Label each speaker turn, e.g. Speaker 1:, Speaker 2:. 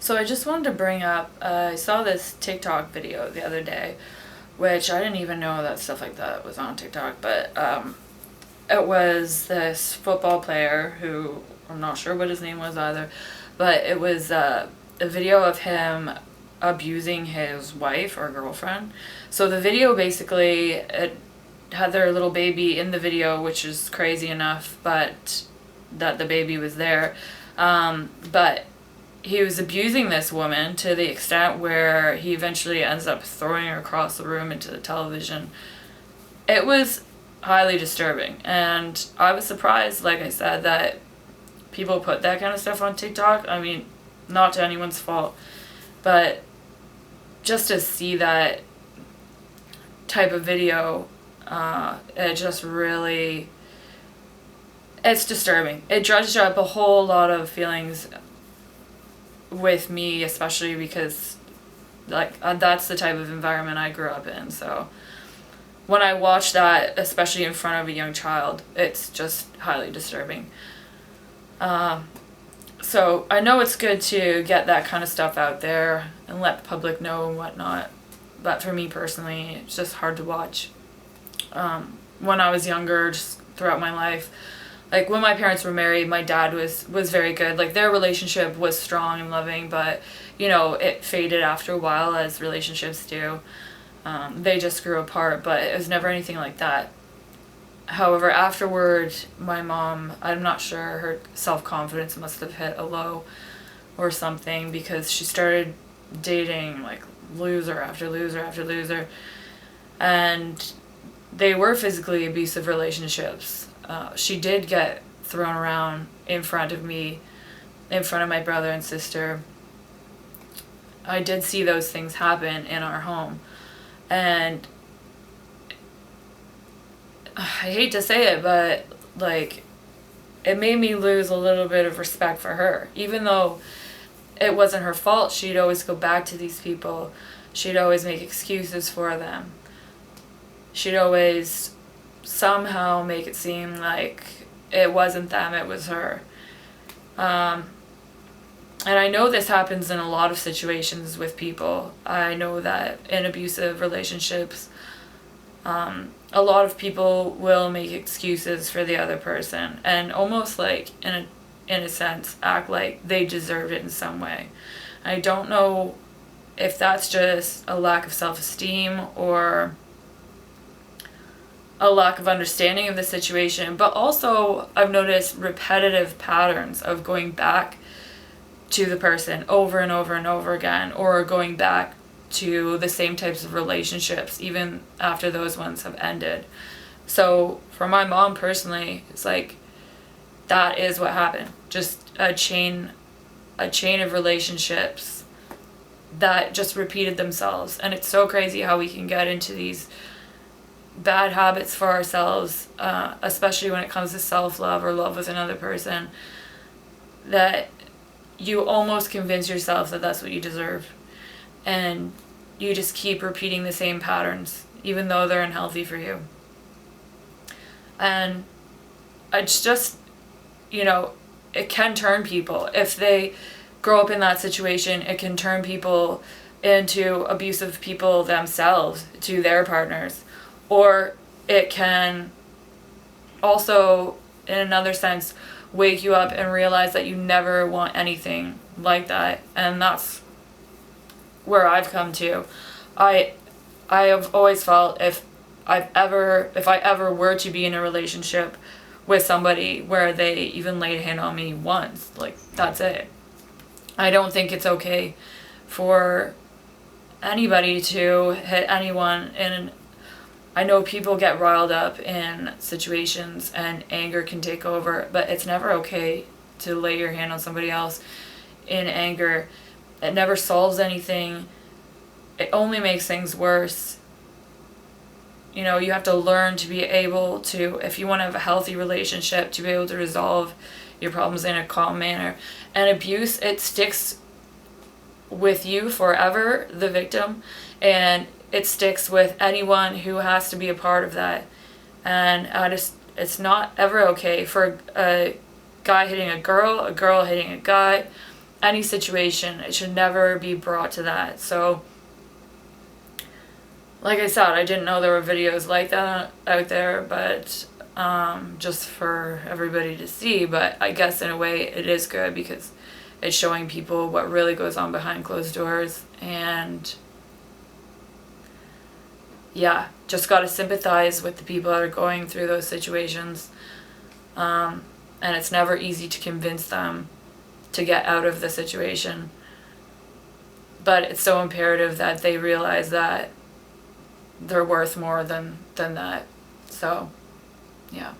Speaker 1: So I just wanted to bring up, I saw this TikTok video the other day, which I didn't even know that stuff like that was on TikTok, but it was this football player who, I'm not sure what his name was either, but it was a video of him abusing his wife or girlfriend. So the video basically, it had their little baby in the video, which is crazy enough, but that the baby was there. But he was abusing this woman to the extent where he eventually ends up throwing her across the room into the television. It was highly disturbing, and I was surprised, like I said, that people put that kind of stuff on TikTok. I mean, not to anyone's fault, but just to see that type of video, it just really, it's disturbing. It dredged up a whole lot of feelings with me, especially because that's the type of environment I grew up in. So when I watch that, especially in front of a young child, it's just highly disturbing. So I know it's good to get that kind of stuff out there and let the public know and whatnot, but for me personally, it's just hard to watch. When I was younger, just throughout my life, like when my parents were married, my dad was very good. Like their relationship was strong and loving, but it faded after a while, as relationships do. They just grew apart, but it was never anything like that. However, afterward, my mom, I'm not sure, her self-confidence must have hit a low or something, because she started dating like loser after loser after loser, and they were physically abusive relationships. She did get thrown around in front of me, in front of my brother and sister. I did see those things happen in our home. And I hate to say it, but it made me lose a little bit of respect for her. Even though it wasn't her fault, she'd always go back to these people. She'd always make excuses for them. She'd always somehow make it seem like it wasn't them, it was her. And I know this happens in a lot of situations with people. I know that in abusive relationships, a lot of people will make excuses for the other person and almost in a sense act like they deserved it in some way. I don't know if that's just a lack of self-esteem or a lack of understanding of the situation, but also I've noticed repetitive patterns of going back to the person over and over and over again, or going back to the same types of relationships even after those ones have ended. So for my mom personally, it's like that is what happened. Just a chain of relationships that just repeated themselves. And it's so crazy how we can get into these bad habits for ourselves, especially when it comes to self-love or love with another person, that you almost convince yourself that that's what you deserve, and you just keep repeating the same patterns even though they're unhealthy for you. And it's just, it can turn people, if they grow up in that situation, it can turn people into abusive people themselves to their partners. Or it can also, in another sense, wake you up and realize that you never want anything like that. And that's where I've come to. I have always felt if I ever were to be in a relationship with somebody where they even laid a hand on me once, that's it. I don't think it's okay for anybody to hit anyone. And I know people get riled up in situations and anger can take over, but it's never okay to lay your hand on somebody else in anger. It never solves anything. It only makes things worse. You have to learn to be able to, if you want to have a healthy relationship, to be able to resolve your problems in a calm manner. And abuse, it sticks with you forever, the victim, and it sticks with anyone who has to be a part of that. And it's not ever okay for a guy hitting a girl hitting a guy, any situation. It should never be brought to that. So, like I said, I didn't know there were videos like that out there, but just for everybody to see. But I guess in a way it is good because it's showing people what really goes on behind closed doors. And yeah, just got to sympathize with the people that are going through those situations. And it's never easy to convince them to get out of the situation. But it's so imperative that they realize that they're worth more than that. So, yeah.